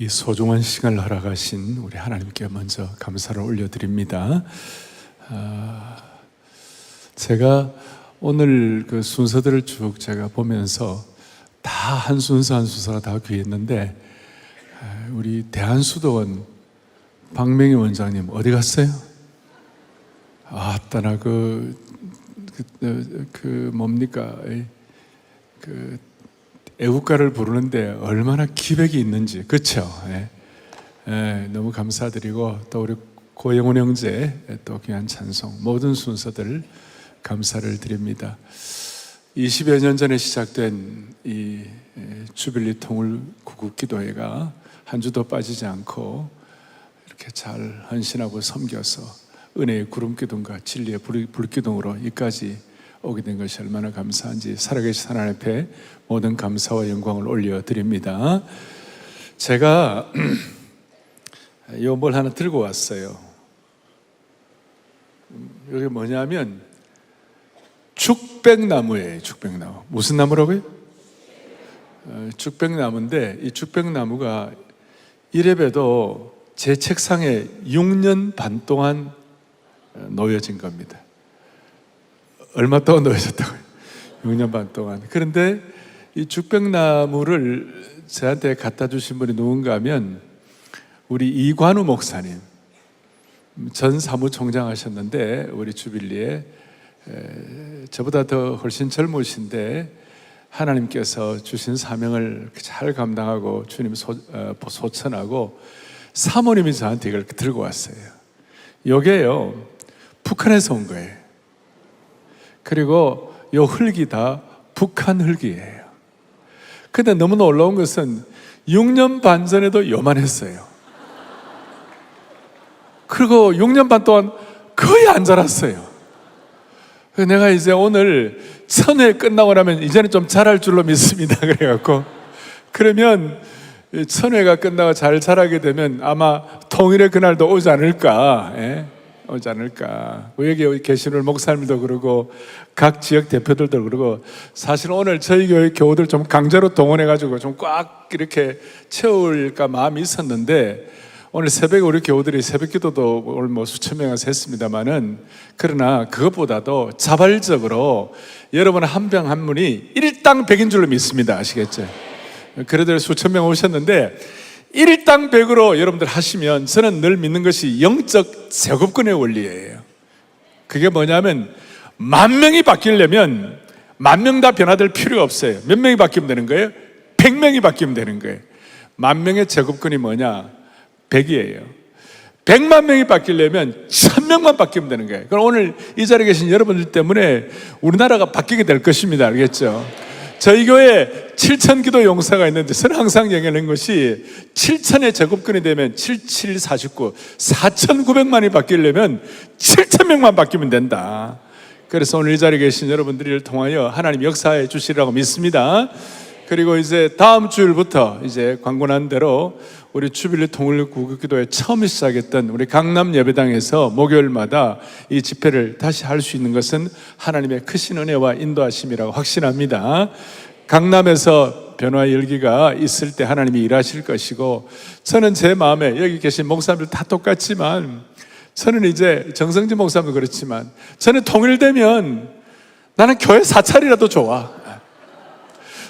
이 소중한 시간을 허락하신 우리 하나님께 먼저 감사를 올려드립니다. 제가 오늘 그 순서들을 쭉 제가 보면서 다 한 순서 한 순서가 다 귀했는데, 우리 대한수도원 박명희 원장님 어디 갔어요? 아따나 뭡니까? 애국가를 부르는데 얼마나 기백이 있는지, 그렇죠? 너무 감사드리고, 또 우리 고영훈 형제 또 귀한 찬송, 모든 순서들 감사를 드립니다. 20여 년 전에 시작된 이 주빌리 통일 구국기도회가 한 주도 빠지지 않고 이렇게 잘 헌신하고 섬겨서 은혜의 구름기둥과 진리의 불기둥으로 이까지 오게 된 것이 얼마나 감사한지 살아계신 하나님 앞에 모든 감사와 영광을 올려드립니다. 제가 요 뭘 하나 들고 왔어요. 이게 뭐냐면 죽백나무예요. 죽백나무. 무슨 나무라고요? 죽백나무인데, 이 죽백나무가 이래봬도 제 책상에 6년 반 동안 놓여진 겁니다. 얼마 동안 놓여졌다고요? 6년 반 동안. 그런데 이 죽백나무를 저한테 갖다 주신 분이 누군가 하면 우리 이관우 목사님, 전 사무총장 하셨는데 우리 주빌리에 저보다 더 훨씬 젊으신데 하나님께서 주신 사명을 잘 감당하고 주님 소천하고 사모님이 저한테 이걸 들고 왔어요. 요게요, 북한에서 온 거예요. 그리고 요 흙이 다 북한 흙이에요. 근데 너무 놀라운 것은 6년 반 전에도 요만했어요. 그리고 6년 반 동안 거의 안 자랐어요. 내가 이제 오늘 1000회 끝나고 나면 이제는 좀 자랄 줄로 믿습니다. 그래갖고 그러면 1000회가 끝나고 잘 자라게 되면 아마 통일의 그날도 오지 않을까. 오지 않을까. 여기 계시는 목사님도 그러고 각 지역 대표들도 그러고, 사실 오늘 저희 교회 교우들 좀 강제로 동원해가지고 좀 꽉 이렇게 채울까 마음이 있었는데, 오늘 새벽에 우리 교우들이 새벽 기도도 오늘 뭐 수천 명에서 했습니다만은, 그러나 그것보다도 자발적으로 여러분 한 명 한 분이 일당 100인 줄로 믿습니다. 아시겠죠? 그래도 수천 명 오셨는데 일당 100으로 여러분들 하시면 저는 늘 믿는 것이 영적 제곱근의 원리예요. 그게 뭐냐면 10,000명이 바뀌려면 10,000명 다 변화될 필요가 없어요. 몇 명이 바뀌면 되는 거예요? 100명이 바뀌면 되는 거예요. 10,000명의 제곱근이 뭐냐? 100이에요. 100만 명이 바뀌려면 1000명만 바뀌면 되는 거예요. 그럼 오늘 이 자리에 계신 여러분들 때문에 우리나라가 바뀌게 될 것입니다. 알겠죠? 저희 교회에 7,000기도 용사가 있는데 저는 항상 얘기하는 것이 7,000의 제곱근이 되면 7749, 4,900만이 바뀌려면 7,000명만 바뀌면 된다. 그래서 오늘 이 자리에 계신 여러분들을 통하여 하나님 역사해 주시리라고 믿습니다. 그리고 이제 다음 주일부터 이제 광고난 대로 우리 주빌리 통일 구국기도회 처음 시작했던 우리 강남 예배당에서 목요일마다 이 집회를 다시 할 수 있는 것은 하나님의 크신 은혜와 인도하심이라고 확신합니다. 강남에서 변화의 열기가 있을 때 하나님이 일하실 것이고, 저는 제 마음에 여기 계신 목사님들 다 똑같지만, 저는 이제 정성진 목사님도 그렇지만, 저는 통일되면 나는 교회 사찰이라도 좋아.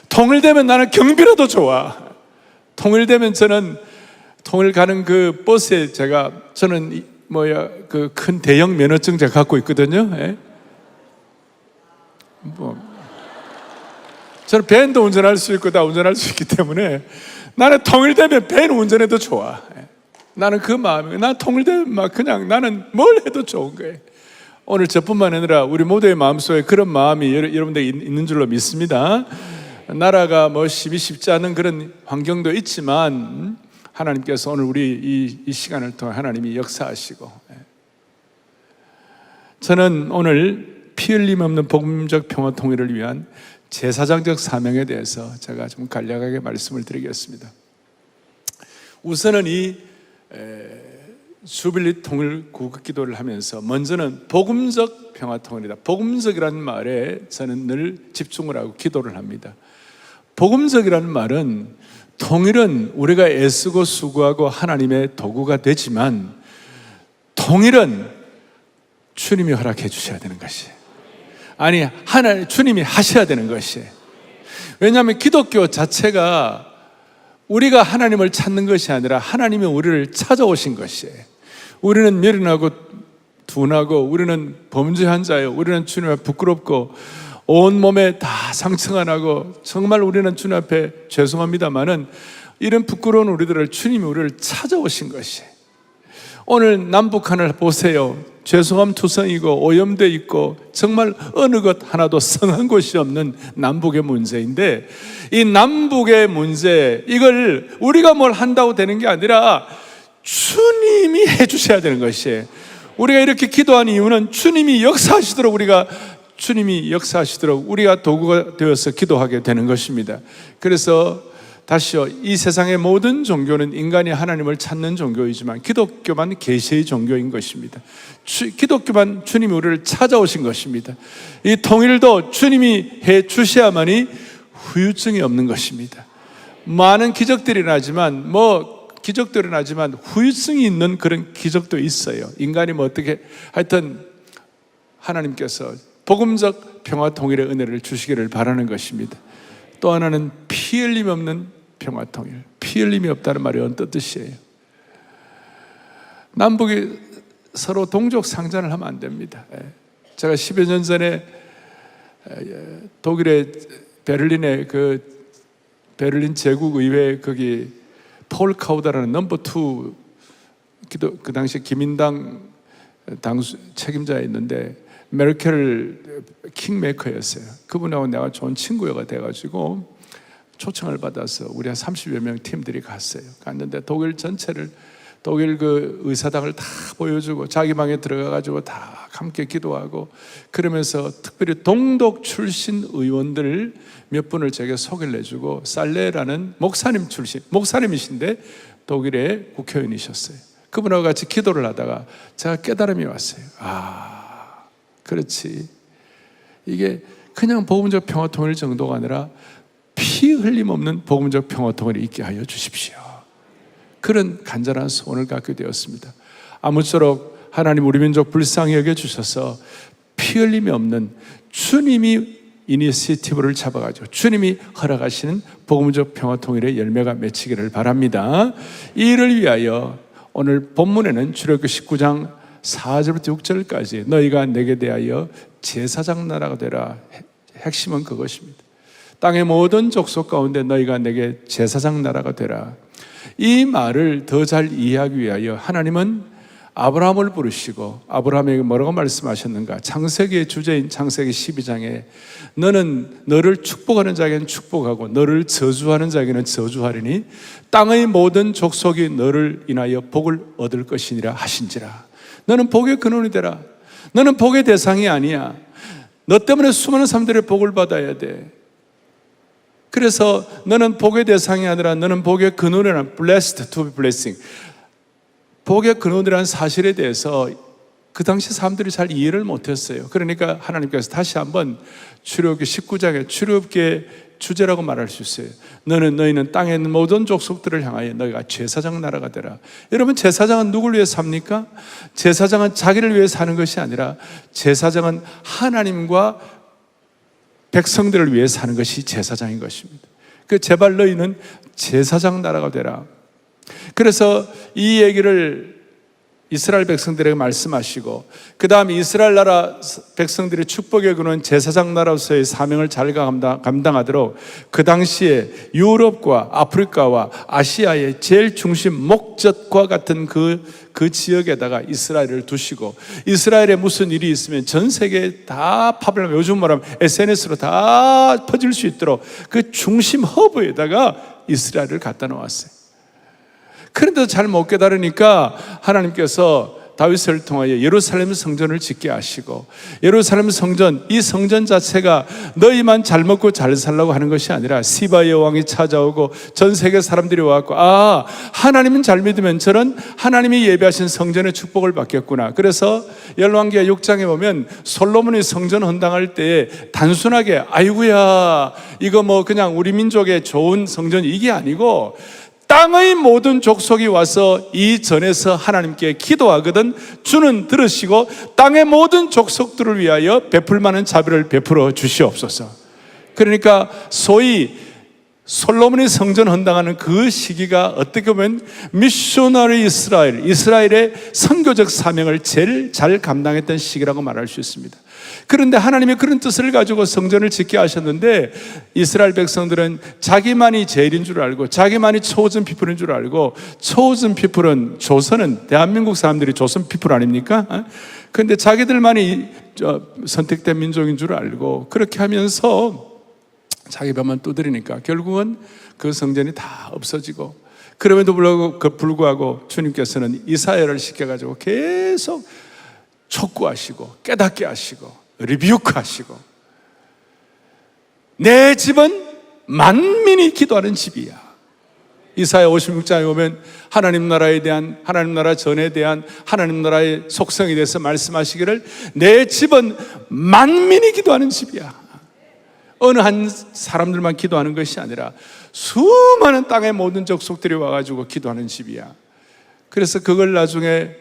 통일되면 나는 경비라도 좋아. 통일되면 저는 통일 가는 그 버스에 저는 그 큰 대형 면허증 제가 갖고 있거든요. 저는 밴도 운전할 수 있고 다 운전할 수 있기 때문에 나는 통일되면 밴 운전해도 좋아. 나는 그 마음이, 난 통일되면 막 그냥 나는 뭘 해도 좋은 거예요. 오늘 저뿐만 아니라 우리 모두의 마음속에 그런 마음이 여러분들 있는 줄로 믿습니다. 나라가 뭐 쉽지 않은 그런 환경도 있지만 하나님께서 오늘 우리 이 시간을 통해 하나님이 역사하시고, 저는 오늘 피 흘림 없는 복음적 평화 통일을 위한 제사장적 사명에 대해서 제가 좀 간략하게 말씀을 드리겠습니다. 우선은 이 주빌리 통일 구국기도를 하면서 먼저는 복음적 평화 통일이다. 복음적이라는 말에 저는 늘 집중을 하고 기도를 합니다. 복음적이라는 말은 통일은 우리가 애쓰고 수고하고 하나님의 도구가 되지만, 통일은 주님이 허락해 주셔야 되는 것이, 아니 주님이 하셔야 되는 것이. 왜냐하면 기독교 자체가 우리가 하나님을 찾는 것이 아니라 하나님이 우리를 찾아오신 것이에요. 우리는 미련하고 둔하고, 우리는 범죄한 자예요. 우리는 주님 앞에 부끄럽고 온몸에 다 상처가 나고, 정말 우리는 주님 앞에 죄송합니다마는, 이런 부끄러운 우리들을 주님이 우리를 찾아오신 것이에요. 오늘 남북한을 보세요. 죄송함 투성이고 오염되어 있고 정말 어느 것 하나도 성한 곳이 없는 남북의 문제인데, 이 남북의 문제, 이걸 우리가 뭘 한다고 되는 게 아니라 주님이 해주셔야 되는 것이에요. 우리가 이렇게 기도하는 이유는 주님이 역사하시도록 우리가 도구가 되어서 기도하게 되는 것입니다. 그래서 다시요, 이 세상의 모든 종교는 인간이 하나님을 찾는 종교이지만 기독교만 계시의 종교인 것입니다. 기독교만 주님이 우리를 찾아오신 것입니다. 이 통일도 주님이 해 주셔야만이 후유증이 없는 것입니다. 많은 기적들이 나지만 후유증이 있는 그런 기적도 있어요. 인간이 어떻게, 하여튼 하나님께서 복음적 평화 통일의 은혜를 주시기를 바라는 것입니다. 또 하나는 피 흘림 없는 평화 통일. 피 흘림이 없다는 말이 어떤 뜻이에요? 남북이 서로 동족 상잔을 하면 안 됩니다. 제가 10여 년 전에 독일의 베를린의 베를린 제국의회 거기 폴 카우다라는 넘버 2 그 당시 기민당 당수 책임자였는데, 메르켈 킹메이커였어요. 그분하고 내가 좋은 친구가 돼가지고 초청을 받아서 우리 한 30여 명 팀들이 갔어요. 갔는데 독일 전체를, 독일 그 의사당을 다 보여주고 자기 방에 들어가가지고 다 함께 기도하고, 그러면서 특별히 동독 출신 의원들 몇 분을 제게 소개를 해주고, 살레라는 목사님이신데 독일의 국회의원이셨어요. 그분하고 같이 기도를 하다가 제가 깨달음이 왔어요. 그렇지, 이게 그냥 복음적 평화 통일 정도가 아니라 피 흘림 없는 복음적 평화 통일이 있게 하여 주십시오. 그런 간절한 소원을 갖게 되었습니다. 아무쪼록 하나님 우리 민족 불쌍히 여겨주셔서 피 흘림이 없는, 주님이 이니시티브를 잡아가지고 주님이 허락하시는 복음적 평화 통일의 열매가 맺히기를 바랍니다. 이 일을 위하여 오늘 본문에는 출애굽기 19장 4절부터 6절까지 너희가 내게 대하여 제사장 나라가 되라, 핵심은 그것입니다. 땅의 모든 족속 가운데 너희가 내게 제사장 나라가 되라. 이 말을 더 잘 이해하기 위하여 하나님은 아브라함을 부르시고 아브라함에게 뭐라고 말씀하셨는가? 창세기의 주제인 창세기 12장에 너는 너를 축복하는 자에게는 축복하고 너를 저주하는 자에게는 저주하리니 땅의 모든 족속이 너를 인하여 복을 얻을 것이니라 하신지라. 너는 복의 근원이 되라. 너는 복의 대상이 아니야. 너 때문에 수많은 사람들의 복을 받아야 돼. 그래서 너는 복의 대상이 아니라 너는 복의 근원이라는, blessed to be blessing, 복의 근원이라는 사실에 대해서 그 당시 사람들이 잘 이해를 못했어요. 그러니까 하나님께서 다시 한번 출애굽기 19장에 출애굽기의 주제라고 말할 수 있어요. 너희는 땅에 있는 모든 족속들을 향하여 너희가 제사장 나라가 되라. 여러분, 제사장은 누굴 위해 삽니까? 제사장은 자기를 위해 사는 것이 아니라 제사장은 하나님과 백성들을 위해 사는 것이 제사장인 것입니다. 제발 너희는 제사장 나라가 되라. 그래서 이 얘기를 이스라엘 백성들에게 말씀하시고, 그 다음에 이스라엘 나라 백성들의 축복의 근원 제사장 나라로서의 사명을 잘 감당하도록 그 당시에 유럽과 아프리카와 아시아의 제일 중심 목젖과 같은 그 지역에다가 이스라엘을 두시고, 이스라엘에 무슨 일이 있으면 전 세계에 다 파블람, 요즘 말하면 SNS로 다 퍼질 수 있도록 그 중심 허브에다가 이스라엘을 갖다 놓았어요. 그런데도 잘 못 깨달으니까 하나님께서 다윗을 통하여 예루살렘 성전을 짓게 하시고, 예루살렘 성전, 이 성전 자체가 너희만 잘 먹고 잘 살라고 하는 것이 아니라 시바의 왕이 찾아오고 전 세계 사람들이 와갖고 하나님은 잘 믿으면 저런 하나님이 예배하신 성전의 축복을 받겠구나. 그래서 열왕기하 6장에 보면 솔로몬이 성전 헌당할 때에 단순하게 아이고야 이거 뭐 그냥 우리 민족의 좋은 성전 이게 아니고 땅의 모든 족속이 와서 이 전에서 하나님께 기도하거든 주는 들으시고 땅의 모든 족속들을 위하여 베풀 만한 자비를 베풀어 주시옵소서. 그러니까 소위 솔로몬이 성전 헌당하는 그 시기가 어떻게 보면 미셔너리 이스라엘의 선교적 사명을 제일 잘 감당했던 시기라고 말할 수 있습니다. 그런데 하나님이 그런 뜻을 가지고 성전을 짓게 하셨는데 이스라엘 백성들은 자기만이 제일인 줄 알고 자기만이 초호전 피플인 줄 알고, 초호전 피플은 조선은 대한민국 사람들이 조선 피플 아닙니까? 그런데 자기들만이 선택된 민족인 줄 알고 그렇게 하면서 자기 벼만 두드리니까 결국은 그 성전이 다 없어지고, 그럼에도 불구하고 주님께서는 이사야를 시켜가지고 계속 촉구하시고 깨닫게 하시고 리뷰크 하시고, 내 집은 만민이 기도하는 집이야. 이사야 56장에 보면 하나님 나라에 대한, 하나님 나라 전에 대한 하나님 나라의 속성에 대해서 말씀하시기를 내 집은 만민이 기도하는 집이야. 어느 한 사람들만 기도하는 것이 아니라 수많은 땅의 모든 족속들이 와가지고 기도하는 집이야. 그래서 그걸 나중에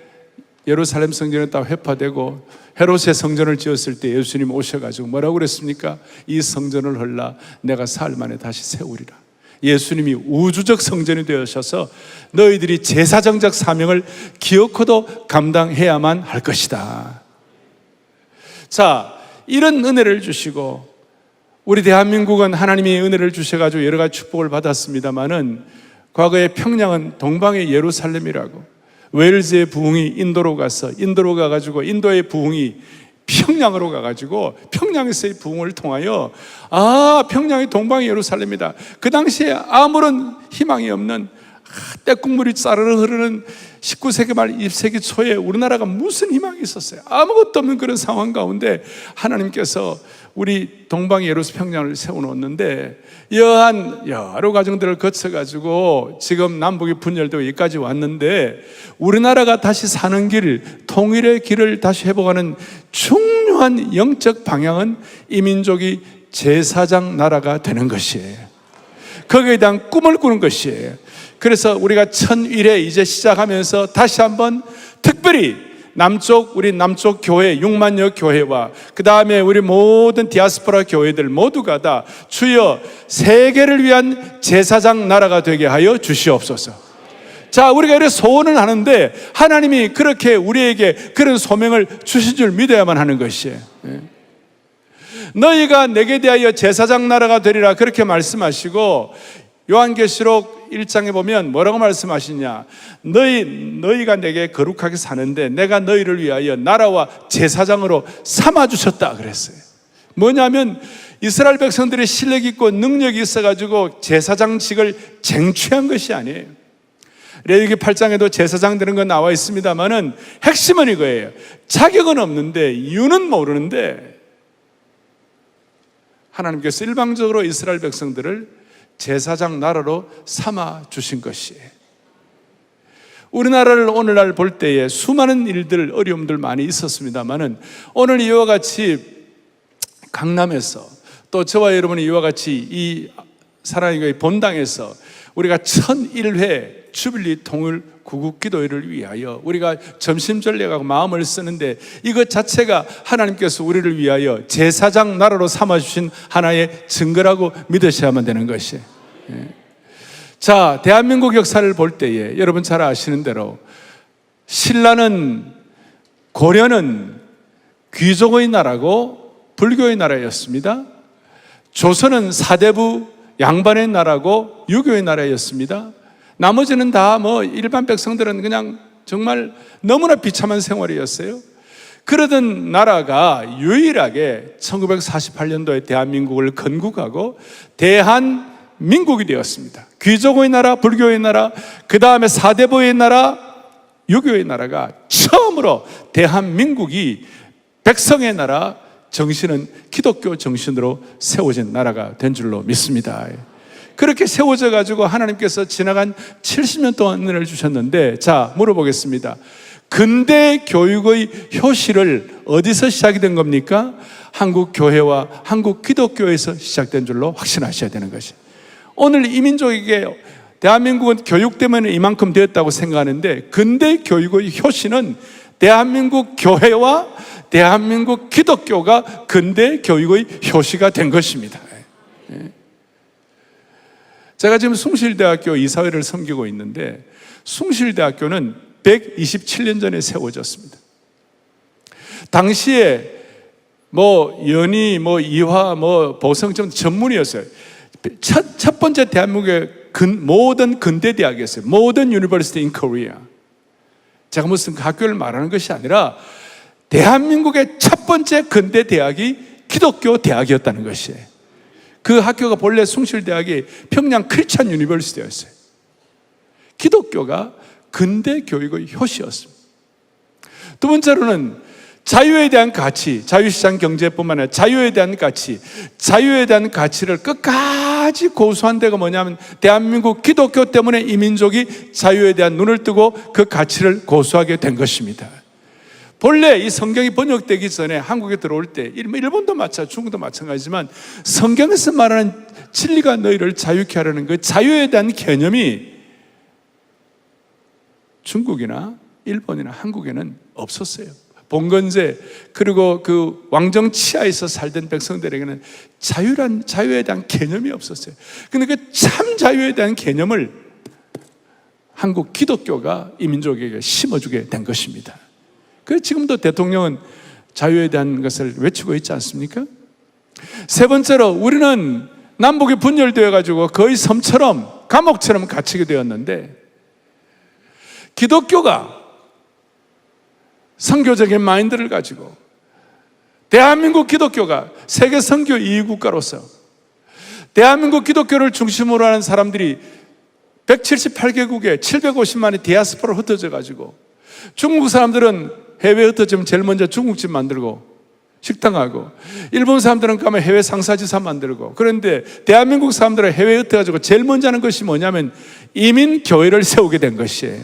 예루살렘 성전에 다 회파되고 헤롯의 성전을 지었을 때 예수님 오셔가지고 뭐라고 그랬습니까? 이 성전을 헐라 내가 사흘 만에 다시 세우리라. 예수님이 우주적 성전이 되어셔서 너희들이 제사장적 사명을 기어코도 감당해야만 할 것이다. 자, 이런 은혜를 주시고 우리 대한민국은 하나님이 은혜를 주셔가지고 여러 가지 축복을 받았습니다만은 과거에 평양은 동방의 예루살렘이라고, 웨일즈의 부흥이 인도로 가가지고 인도의 부흥이 평양으로 가가지고 평양에서의 부흥을 통하여 평양이 동방의 예루살렘이다. 그 당시에 아무런 희망이 없는 떼국물이 짜르르 흐르는 19세기 말 20세기 초에 우리나라가 무슨 희망이 있었어요? 아무것도 없는 그런 상황 가운데 하나님께서 우리 동방의 예루살렘 평양을 세워놓았는데 여한 여러 과정들을 거쳐가지고 지금 남북이 분열되고 여기까지 왔는데 우리나라가 다시 사는 길, 통일의 길을 다시 회복하는 중요한 영적 방향은 이 민족이 제사장 나라가 되는 것이에요. 거기에 대한 꿈을 꾸는 것이에요. 그래서 우리가 천일회 이제 시작하면서 다시 한번 특별히 우리 남쪽 교회 6만여 교회와 그 다음에 우리 모든 디아스포라 교회들 모두가 다 주여 세계를 위한 제사장 나라가 되게 하여 주시옵소서. 자, 우리가 이렇게 소원을 하는데 하나님이 그렇게 우리에게 그런 소명을 주신 줄 믿어야만 하는 것이에요. 너희가 내게 대하여 제사장 나라가 되리라 그렇게 말씀하시고, 요한계시록 1장에 보면 뭐라고 말씀하시냐? 너희가 내게 거룩하게 사는데 내가 너희를 위하여 나라와 제사장으로 삼아주셨다 그랬어요. 뭐냐면 이스라엘 백성들의 실력 있고 능력이 있어가지고 제사장직을 쟁취한 것이 아니에요. 레위기 8장에도 제사장 되는 건 나와 있습니다만은 핵심은 이거예요. 자격은 없는데 이유는 모르는데 하나님께서 일방적으로 이스라엘 백성들을 제사장 나라로 삼아 주신 것이에요. 우리나라를 오늘날 볼 때에 수많은 일들, 어려움들 많이 있었습니다만은 오늘 이와 같이 강남에서 또 저와 여러분이 이와 같이 이 사랑의 본당에서 우리가 1001회 주빌리 통일 구국기도회를 위하여 우리가 점심전략하고 마음을 쓰는데 이것 자체가 하나님께서 우리를 위하여 제사장 나라로 삼아주신 하나의 증거라고 믿으셔야만 되는 것이에요. 자, 대한민국 역사를 볼 때에 여러분 잘 아시는 대로 신라는, 고려는 귀족의 나라고 불교의 나라였습니다. 조선은 사대부 양반의 나라고 유교의 나라였습니다. 나머지는 다 일반 백성들은 그냥 정말 너무나 비참한 생활이었어요. 그러던 나라가 유일하게 1948년도에 대한민국을 건국하고 대한민국이 되었습니다. 귀족의 나라, 불교의 나라, 그 다음에 사대부의 나라, 유교의 나라가 처음으로 대한민국이 백성의 나라 정신은 기독교 정신으로 세워진 나라가 된 줄로 믿습니다. 그렇게 세워져 가지고 하나님께서 지나간 70년 동안 은혜를 주셨는데, 자, 물어보겠습니다. 근대 교육의 효시를 어디서 시작이 된 겁니까? 한국 교회와 한국 기독교에서 시작된 줄로 확신하셔야 되는 것이. 오늘 이민족에게 대한민국은 교육 때문에 이만큼 되었다고 생각하는데, 근대 교육의 효시는 대한민국 교회와 대한민국 기독교가 근대 교육의 효시가 된 것입니다. 제가 지금 숭실대학교 이사회를 섬기고 있는데, 숭실대학교는 127년 전에 세워졌습니다. 당시에 연희, 이화, 보성점 전문이었어요. 첫 번째 대한민국의 모든 근대 대학이었어요. 모던 유니버시티 인 코리아. 제가 무슨 학교를 말하는 것이 아니라 대한민국의 첫 번째 근대 대학이 기독교 대학이었다는 것이에요. 그 학교가 본래 숭실대학이 평양 크리스찬 유니버시티였어요. 기독교가 근대 교육의 효시였습니다. 두 번째로는 자유에 대한 가치, 자유시장 경제뿐만 아니라 자유에 대한 가치, 자유에 대한 가치를 끝까지 고수한 데가 뭐냐면 대한민국 기독교 때문에 이 민족이 자유에 대한 눈을 뜨고 그 가치를 고수하게 된 것입니다. 본래 이 성경이 번역되기 전에 한국에 들어올 때, 일본도 마찬가지, 중국도 마찬가지지만 성경에서 말하는 진리가 너희를 자유케 하려는 그 자유에 대한 개념이 중국이나 일본이나 한국에는 없었어요. 봉건제 그리고 그 왕정 치하에서 살던 백성들에게는 자유에 대한 개념이 없었어요. 그런데 그 참 자유에 대한 개념을 한국 기독교가 이 민족에게 심어주게 된 것입니다. 그래서 지금도 대통령은 자유에 대한 것을 외치고 있지 않습니까? 세 번째로, 우리는 남북이 분열되어 가지고 거의 섬처럼 감옥처럼 갇히게 되었는데, 기독교가 선교적인 마인드를 가지고 대한민국 기독교가 세계 선교 2위 국가로서 대한민국 기독교를 중심으로 하는 사람들이 178개국에 750만의 디아스포라로 흩어져 가지고, 중국 사람들은 해외에 흩어지면 제일 먼저 중국집 만들고 식당하고, 일본 사람들은 가면 해외 상사지사 만들고, 그런데 대한민국 사람들은 해외에 흩어가지고 제일 먼저 하는 것이 뭐냐면 이민교회를 세우게 된 것이에요.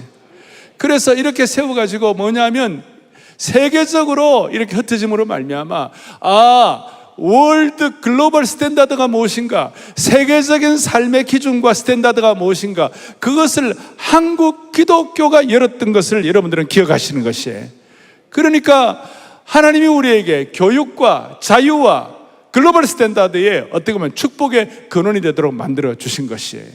그래서 이렇게 세워가지고 뭐냐면 세계적으로 이렇게 흩어짐으로 말미암아 월드 글로벌 스탠다드가 무엇인가, 세계적인 삶의 기준과 스탠다드가 무엇인가, 그것을 한국 기독교가 열었던 것을 여러분들은 기억하시는 것이에요. 그러니까 하나님이 우리에게 교육과 자유와 글로벌 스탠다드에 어떻게 보면 축복의 근원이 되도록 만들어 주신 것이에요.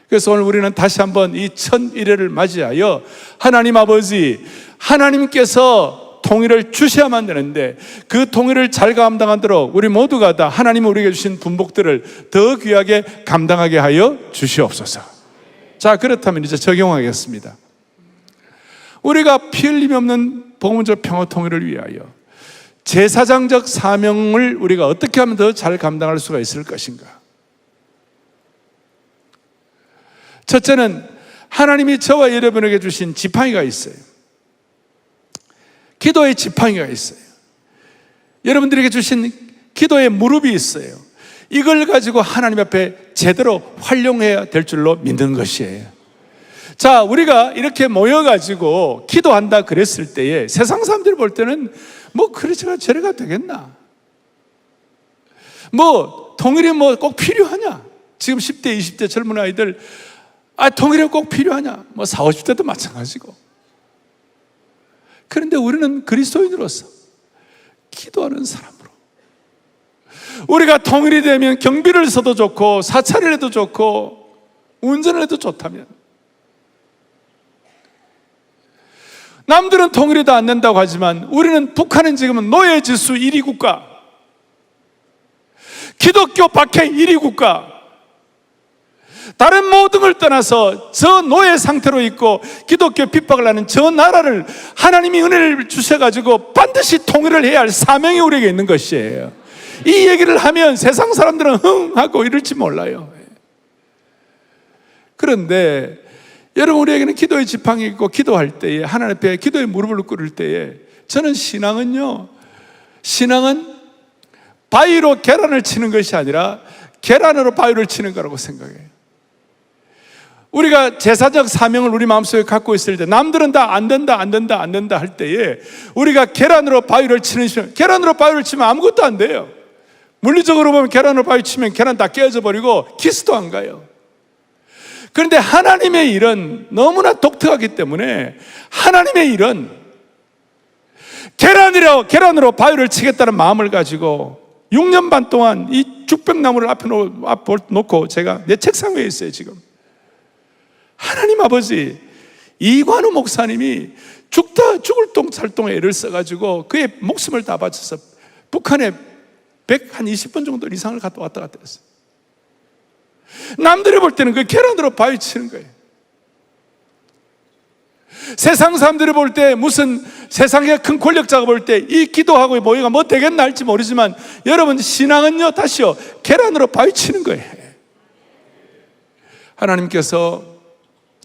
그래서 오늘 우리는 다시 한번 이 1001회를 맞이하여 하나님 아버지, 하나님께서 통일을 주셔야만 되는데 그 통일을 잘 감당하도록 우리 모두가 다 하나님이 우리에게 주신 분복들을 더 귀하게 감당하게 하여 주시옵소서. 자, 그렇다면 이제 적용하겠습니다. 우리가 피 흘림이 없는 복음적 평화 통일을 위하여 제사장적 사명을 우리가 어떻게 하면 더 잘 감당할 수가 있을 것인가? 첫째는 하나님이 저와 여러분에게 주신 지팡이가 있어요. 기도의 지팡이가 있어요. 여러분들에게 주신 기도의 무릎이 있어요. 이걸 가지고 하나님 앞에 제대로 활용해야 될 줄로 믿는 것이에요. 자, 우리가 이렇게 모여가지고 기도한다 그랬을 때에 세상 사람들이 볼 때는 그래가 저래가 되겠나? 통일이 꼭 필요하냐? 지금 10대, 20대 젊은 아이들 통일이 꼭 필요하냐? 40, 50대도 마찬가지고. 그런데 우리는 그리스도인으로서 기도하는 사람으로 우리가 통일이 되면 경비를 써도 좋고 사찰을 해도 좋고 운전을 해도 좋다면, 남들은 통일이 안 된다고 하지만 우리는, 북한은 지금은 노예지수 1위 국가, 기독교 박해 1위 국가, 다른 모든 걸 떠나서 저 노예 상태로 있고 기독교 핍박을 하는 저 나라를 하나님이 은혜를 주셔가지고 반드시 통일을 해야 할 사명이 우리에게 있는 것이에요. 이 얘기를 하면 세상 사람들은 흥 하고 이럴지 몰라요. 그런데 여러분, 우리에게는 기도의 지팡이 있고, 기도할 때에 하나님 앞에 기도의 무릎을 꿇을 때에, 저는 신앙은 바위로 계란을 치는 것이 아니라 계란으로 바위를 치는 거라고 생각해요. 우리가 제사적 사명을 우리 마음속에 갖고 있을 때, 남들은 다 안 된다 할 때에 우리가 계란으로 바위를 치는 시간, 계란으로 바위를 치면 아무것도 안 돼요. 물리적으로 보면 계란으로 바위 치면 계란 다 깨어져 버리고 키스도 안 가요. 그런데 하나님의 일은 너무나 독특하기 때문에, 하나님의 일은 계란으로 바위를 치겠다는 마음을 가지고 6년 반 동안 이 죽병나무를 앞에 놓고 제가 내 책상 위에 있어요. 지금 하나님 아버지 이관우 목사님이 죽을 똥살똥에 애를 써가지고 그의 목숨을 다 바쳐서 북한에 120번 정도 이상을 갔다 왔다 갔다 했어요. 남들이 볼 때는 그 계란으로 바위 치는 거예요. 세상 사람들이 볼 때, 무슨 세상의 큰 권력자가 볼 때 이 기도하고 모여가 뭐 되겠나 할지 모르지만, 여러분, 신앙은요, 다시요, 계란으로 바위 치는 거예요. 하나님께서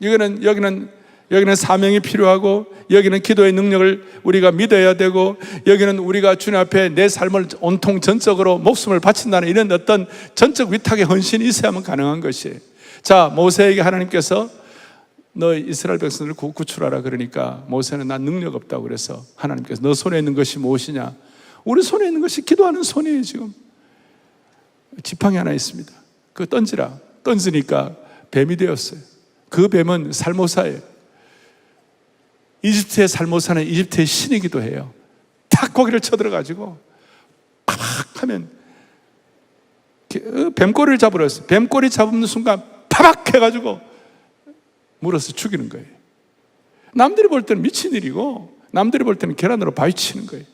여기는 사명이 필요하고, 여기는 기도의 능력을 우리가 믿어야 되고, 여기는 우리가 주님 앞에 내 삶을 온통 전적으로 목숨을 바친다는 이런 어떤 전적 위탁의 헌신이 있어야만 가능한 것이에요. 자, 모세에게 하나님께서 너 이스라엘 백성들을 구출하라 그러니까, 모세는 난 능력 없다고 그래서 하나님께서 너 손에 있는 것이 무엇이냐? 우리 손에 있는 것이 기도하는 손이에요. 지금 지팡이 하나 있습니다. 그거 던지라. 던지니까 뱀이 되었어요. 그 뱀은 살모사예요. 이집트의 살모사는 이집트의 신이기도 해요. 탁 고기를 쳐들어가지고 팍 하면 뱀꼬리를 잡으려 했어요. 뱀꼬리 잡는 순간 파박 해가지고 물어서 죽이는 거예요. 남들이 볼 때는 미친 일이고, 남들이 볼 때는 계란으로 바위 치는 거예요.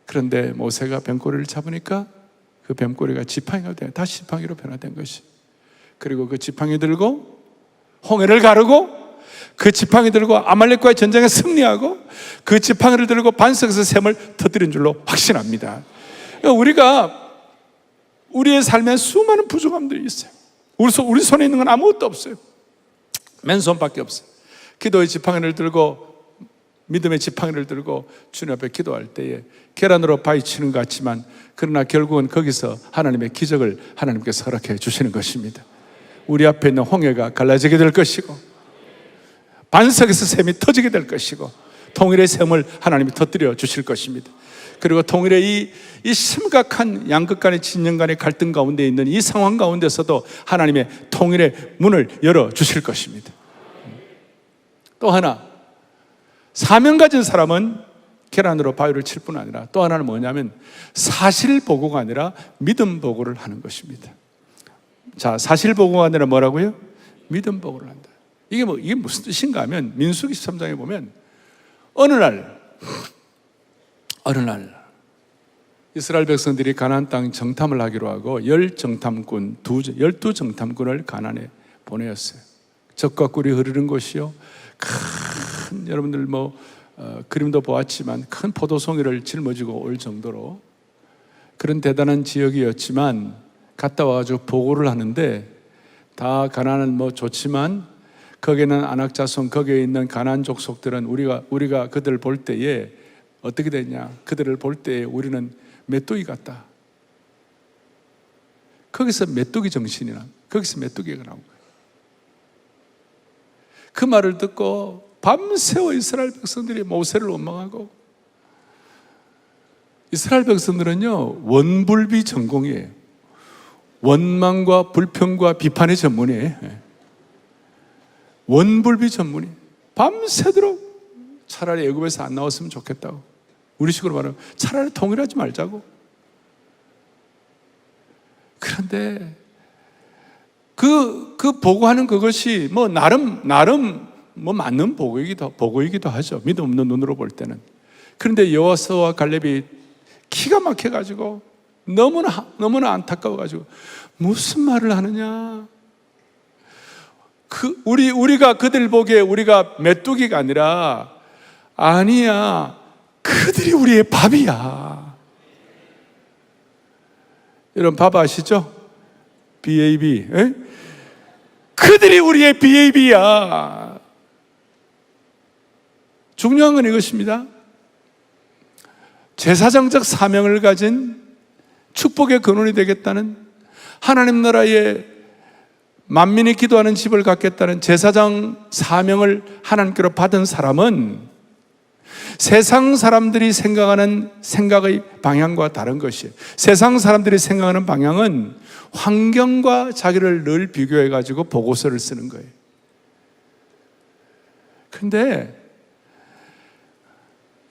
그런데 모세가 뱀꼬리를 잡으니까 그 뱀꼬리가 지팡이가 돼요. 다시 지팡이로 변화된 것이. 그리고 그 지팡이 들고 홍해를 가르고, 그 지팡이 들고 아말렉과의 전쟁에 승리하고, 그 지팡이를 들고 반석에서 샘을 터뜨린 줄로 확신합니다. 그러니까 우리의 삶에 수많은 부족함들이 있어요. 우리 손에 있는 건 아무것도 없어요. 맨손밖에 없어요. 기도의 지팡이를 들고, 믿음의 지팡이를 들고 주님 앞에 기도할 때에 계란으로 바위 치는 것 같지만, 그러나 결국은 거기서 하나님의 기적을 하나님께서 허락해 주시는 것입니다. 우리 앞에 있는 홍해가 갈라지게 될 것이고, 반석에서 샘이 터지게 될 것이고, 통일의 샘을 하나님이 터뜨려 주실 것입니다. 그리고 통일의 이 심각한 양극 간의 진영 간의 갈등 가운데 있는 이 상황 가운데서도 하나님의 통일의 문을 열어 주실 것입니다. 또 하나, 사명 가진 사람은 계란으로 바위를 칠 뿐 아니라, 또 하나는 뭐냐면 사실 보고가 아니라 믿음 보고를 하는 것입니다. 자, 사실 보고가 아니라 뭐라고요? 믿음 보고를 한다. 이게 무슨 뜻인가 하면, 민수기 13장에 보면 어느 날 이스라엘 백성들이 가나안 땅 정탐을 하기로 하고 12정탐꾼을 가나안에 보내었어요. 적과 꿀이 흐르는 곳이요, 큰, 여러분들 그림도 보았지만 큰 포도송이를 짊어지고 올 정도로 그런 대단한 지역이었지만, 갔다 와가지고 보고를 하는데, 다 가나안은 좋지만 거기는 안악자손, 거기에 있는 가나안 족속들은 우리가 그들을 볼 때에 어떻게 됐냐? 그들을 볼 때에 우리는 메뚜기 같다. 거기서 메뚜기 정신이나, 거기서 메뚜기가 나온 거예요. 그 말을 듣고 밤새워 이스라엘 백성들이 모세를 원망하고, 이스라엘 백성들은요, 원불비 전공이에요. 원망과 불평과 비판의 전문이에요. 원불비 전문이. 밤새도록 차라리 애굽에서 안 나왔으면 좋겠다고. 우리식으로 말하면 차라리 통일하지 말자고. 그런데 그 보고하는 그것이 나름 맞는 보고이기도 하죠. 믿음 없는 눈으로 볼 때는. 그런데 여호수아와 갈렙이 기가 막혀가지고 너무나 안타까워가지고 무슨 말을 하느냐. 우리가 그들 보기에 우리가 메뚜기가 아니라, 아니야, 그들이 우리의 밥이야. 여러분 밥 아시죠? BAB. 그들이 우리의 BAB야. 중요한 건 이것입니다. 제사장적 사명을 가진 축복의 근원이 되겠다는, 하나님 나라의 만민이 기도하는 집을 갖겠다는 제사장 사명을 하나님께로 받은 사람은 세상 사람들이 생각하는 생각의 방향과 다른 것이에요. 세상 사람들이 생각하는 방향은 환경과 자기를 늘 비교해가지고 보고서를 쓰는 거예요. 근데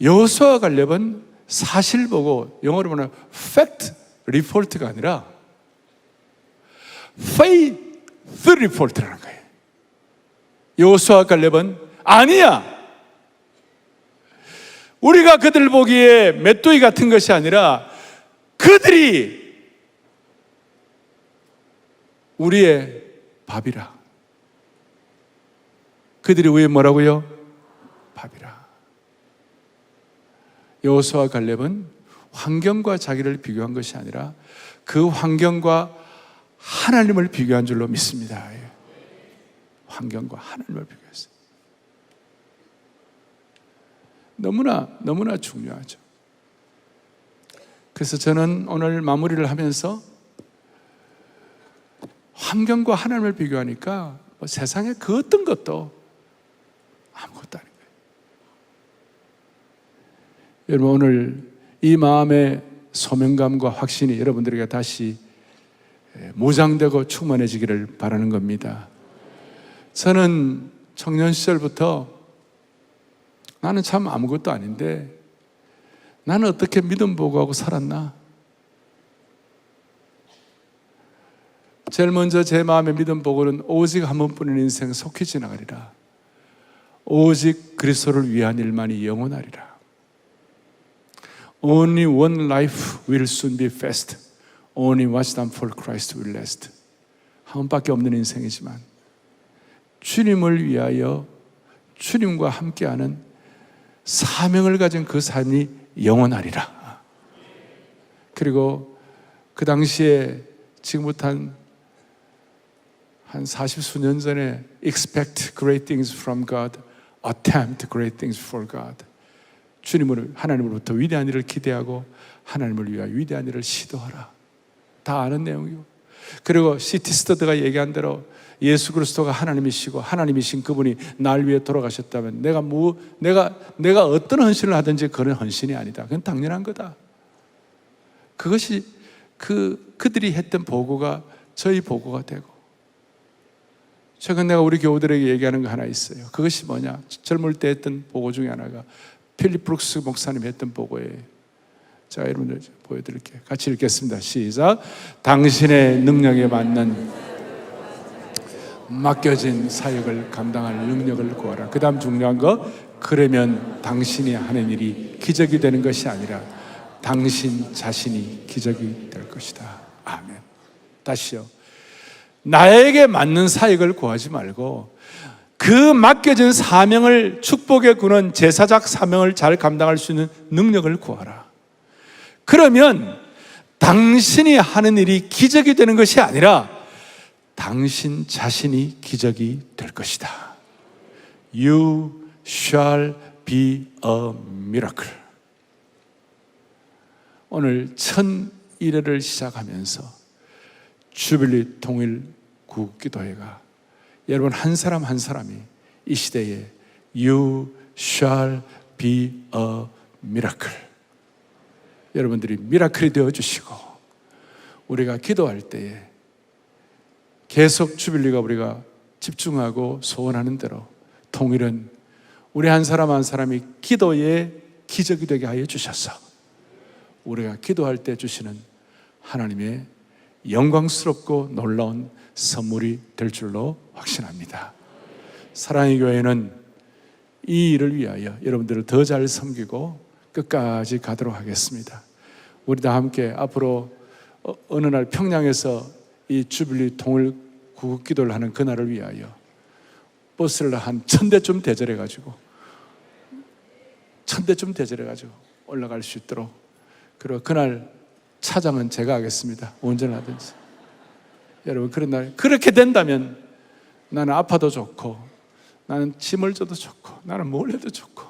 여호수아와 갈렙은 사실 보고, 영어로 보면 fact report가 아니라 faith report라는 거예요. 여호수아와 갈렙은 아니야, 우리가 그들 보기에 맷돌이 같은 것이 아니라 그들이 우리의 밥이라. 그들이 우리의 뭐라고요? 밥이라. 여호수아와 갈렙은 환경과 자기를 비교한 것이 아니라 그 환경과 하나님을 비교한 줄로 믿습니다. 환경과 하나님을 비교했어요. 너무나 중요하죠. 그래서 저는 오늘 마무리를 하면서 환경과 하나님을 비교하니까 세상에 그 어떤 것도 아무것도 아닌 거예요. 여러분, 오늘 이 마음의 소명감과 확신이 여러분들에게 다시 무장되고 충만해지기를 바라는 겁니다. 저는 청년 시절부터 나는 참 아무것도 아닌데 나는 어떻게 믿음 보고하고 살았나? 제일 먼저 제 마음의 믿음 보고는 오직 한 번뿐인 인생 속히 지나가리라. 오직 그리스도를 위한 일만이 영원하리라. Only one life will soon be fast. Only what's done for Christ will last. 한 번밖에 없는 인생이지만 주님을 위하여 주님과 함께하는 사명을 가진 그 삶이 영원하리라. 그리고 그 당시에 지금부터 한 40수년 전에 expect great things from God, attempt great things for God. 주님을, 하나님으로부터 위대한 일을 기대하고 하나님을 위하여 위대한 일을 시도하라. 다 아는 내용이고, 그리고 C.T. 스터드가 얘기한 대로 예수 그리스도가 하나님이시고 하나님이신 그분이 날 위해 돌아가셨다면 내가 어떤 헌신을 하든지 그런 헌신이 아니다. 그건 당연한 거다. 그것이 그들이 했던 보고가 저희 보고가 되고, 최근 내가 우리 교우들에게 얘기하는 거 하나 있어요. 그것이 뭐냐? 젊을 때 했던 보고 중에 하나가 필립 브룩스 목사님이 했던 보고예요. 자, 여러분들 보여드릴게요. 같이 읽겠습니다. 시작. 당신의 능력에 맞는 맡겨진 사역을 감당할 능력을 구하라. 그 다음 중요한 거, 그러면 당신이 하는 일이 기적이 되는 것이 아니라 당신 자신이 기적이 될 것이다. 아멘. 다시요. 나에게 맞는 사역을 구하지 말고 그 맡겨진 사명을, 축복의 군원, 제사장 사명을 잘 감당할 수 있는 능력을 구하라. 그러면 당신이 하는 일이 기적이 되는 것이 아니라 당신 자신이 기적이 될 것이다. You shall be a miracle. 오늘 1001회를 시작하면서 주빌리 통일 구기도회가 여러분 한 사람 한 사람이 이 시대에 You shall be a miracle. 여러분들이 미라클이 되어주시고, 우리가 기도할 때에 계속 주빌리가 우리가 집중하고 소원하는 대로 통일은 우리 한 사람 한 사람이 기도의 기적이 되게 하여 주셔서 우리가 기도할 때 주시는 하나님의 영광스럽고 놀라운 선물이 될 줄로 확신합니다. 사랑의 교회는 이 일을 위하여 여러분들을 더 잘 섬기고 끝까지 가도록 하겠습니다. 우리 다 함께 앞으로 어느 날 평양에서 이 주빌리 통일 구국기도를 하는 그날을 위하여 버스를 한 1000대쯤 대절해가지고 올라갈 수 있도록, 그리고 그날 차장은 제가 하겠습니다. 운전하든지. 여러분, 그런 날 그렇게 된다면 나는 아파도 좋고, 나는 짐을 져도 좋고, 나는 뭘 해도 좋고,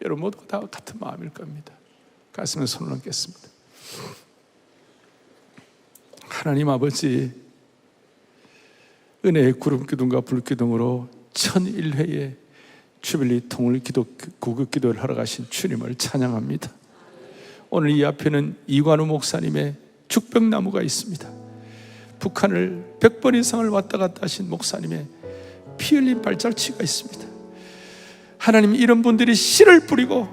여러분 모두가 다 같은 마음일 겁니다. 가슴에 손을 얹겠습니다. 하나님 아버지, 은혜의 구름기둥과 불기둥으로 1001회의 주빌리 통일 기도 구급 기도를 하러 가신 주님을 찬양합니다. 오늘 이 앞에는 이관우 목사님의 죽병나무가 있습니다. 북한을 100번 이상을 왔다 갔다 하신 목사님의 피 흘린 발자취가 있습니다. 하나님, 이런 분들이 씨를 뿌리고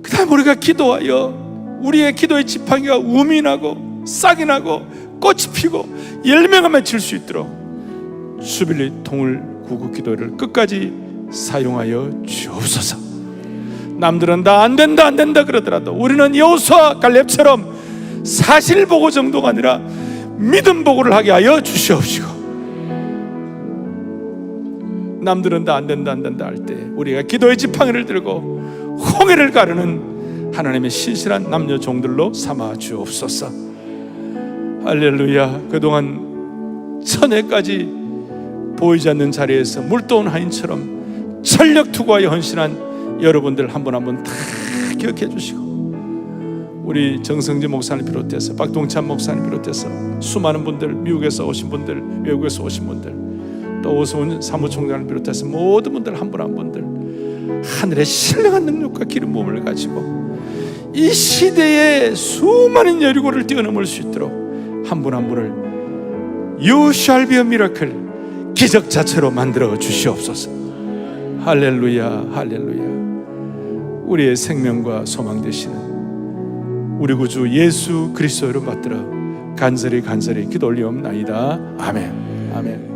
그 다음 우리가 기도하여 우리의 기도의 지팡이가 우민하고 싹이 나고 꽃이 피고 열매가 맺힐 수 있도록 주빌리 통일 구급 기도를 끝까지 사용하여 주옵소서. 남들은 다 안 된다 그러더라도 우리는 여호수아 갈렙처럼 사실 보고 정도가 아니라 믿음 보고를 하게 하여 주시옵시고, 남들은 다 안 된다 할 때 우리가 기도의 지팡이를 들고 홍해를 가르는 하나님의 신실한 남녀 종들로 삼아 주옵소서. 할렐루야. 그동안 천해까지 보이지 않는 자리에서 물도온 하인처럼 전력 투구하여 헌신한 여러분들 한 분 한 분 다 기억해 주시고, 우리 정성진 목사를 비롯해서 박동찬 목사를 비롯해서 수많은 분들, 미국에서 오신 분들, 외국에서 오신 분들, 또 오승훈 사무총장을 비롯해서 모든 분들 한 분 한 분들 하늘의 신령한 능력과 기름 부음을 가지고 이 시대의 수많은 여리고를 뛰어넘을 수 있도록 한 분 한 분을 You shall be a miracle, 기적 자체로 만들어 주시옵소서. 할렐루야, 할렐루야. 우리의 생명과 소망 되시는 우리 구주 예수 그리스도 이름 받들어 간절히 기도 올리옵나이다. 아멘, 아멘.